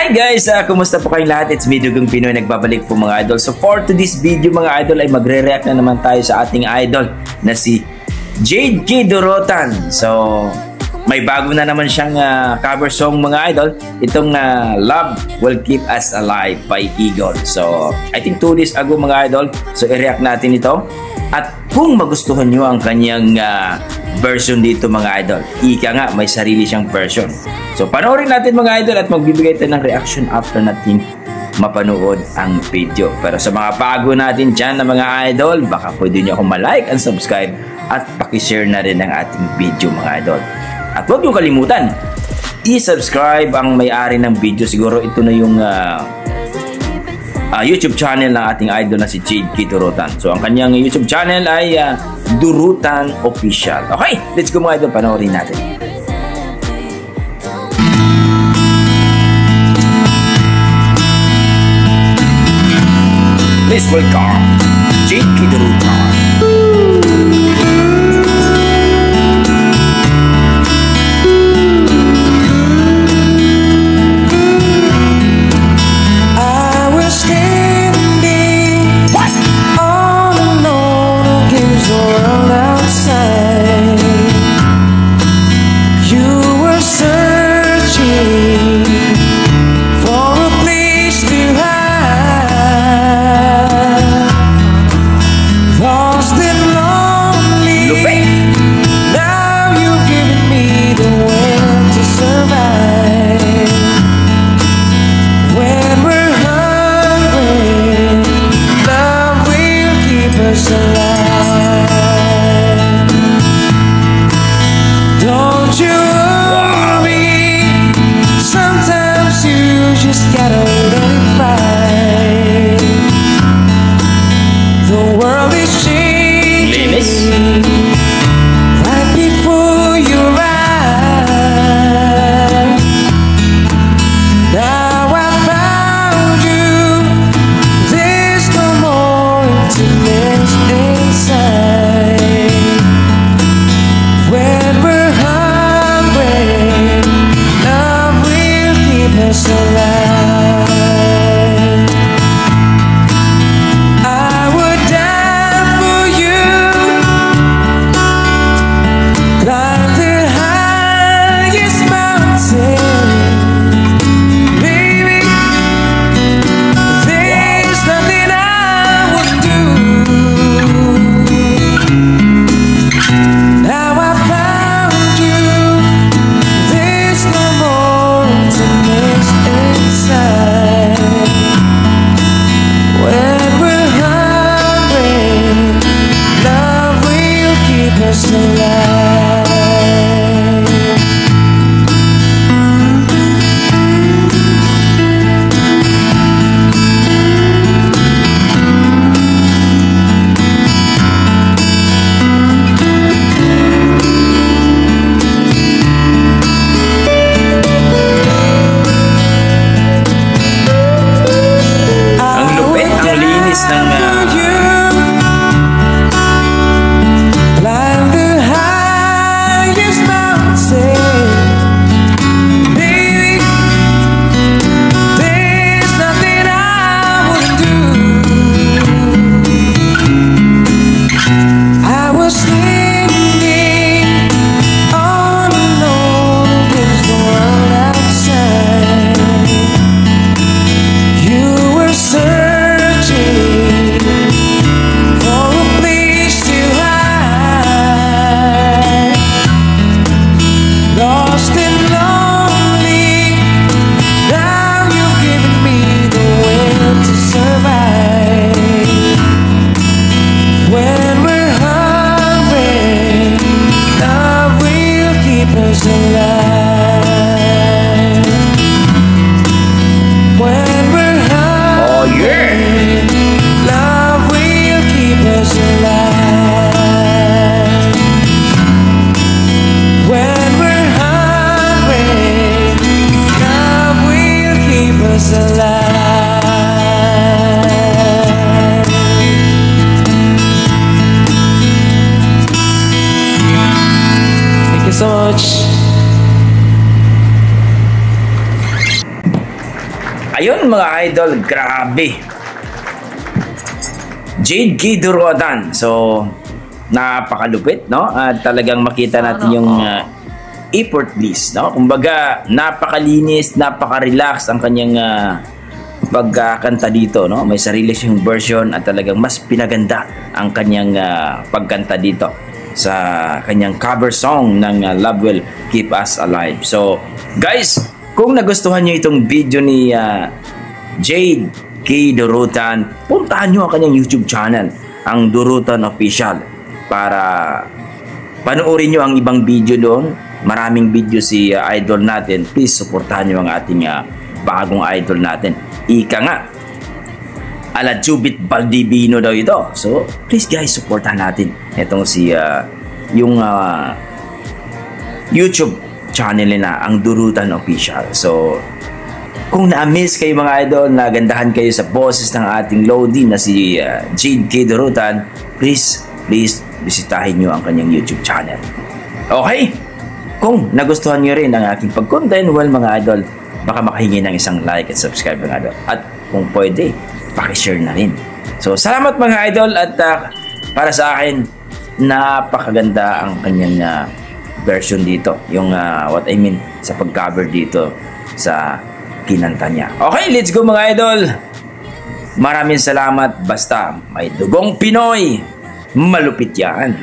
Hi guys! Kumusta po kayong lahat? It's me, Dugong Pinoy, nagbabalik po mga idol. So for today's video mga idol ay magre-react na naman tayo sa ating idol na si Jade K. Durotan. So may bago na naman siyang cover song mga idol. Itong Love Will Keep Us Alive by Eagle. So I think 2 days ago mga idol. So i-react natin ito. At kung magustuhan nyo ang kanyang version dito mga idol, ika nga may sarili siyang version. So panoorin natin mga idol at magbibigay tayo ng reaction after natin mapanood ang video. Pero sa mga bago natin dyan na mga idol, baka pwede nyo akong malike and subscribe at pakishare na rin ang ating video mga idol. At huwag nyo kalimutan, i-subscribe ang may-ari ng video. Siguro ito na yung YouTube channel ng ating idol na si Jade K. Durotan. So ang kanyang YouTube channel ay Durotan Official. Okay, let's go mga idol, panoorin natin. Please welcome Jade K. Durotan. so much. Ayun mga idol, grabe. Jade K. Dorotan. So, napakalupit, no? At talagang makita natin yung effortless, no? Kumbaga, napakalinis, napaka-relax ang kanyang pagkakanta dito, no? May sarili siyang version at talagang mas pinaganda ang kanyang pagkanta dito sa kanyang cover song ng Love Will Keep Us Alive. So, guys, kung nagustuhan niyo itong video ni Jade K. Dorotan, puntahan niyo ang kanyang YouTube channel, ang Dorotan Official, para panoorin niyo ang ibang video doon. Maraming video si idol natin. Please, suportahan niyo ang ating bagong idol natin. Ika nga, ala Jubit Baldivino daw ito. So, please guys, suportahan natin itong si yung YouTube channel nila, ang Dorotan Official. So, kung na-miss kayo mga idol, nagandahan kayo sa boses ng ating Lodi na si Jade K. Dorotan, please bisitahin nyo ang kanyang YouTube channel. Okay? Kung nagustuhan nyo rin ang aking pag-content, well mga idol, baka makahingi ng isang like at subscribe mga idol. At kung pwede, pakishare na rin. So, salamat mga idol, at para sa akin, napakaganda ang kanyang version dito. Yung what I mean sa pag-cover dito sa kinanta niya. Okay, let's go mga idol. Maraming salamat. Basta may dugong Pinoy, malupit yan.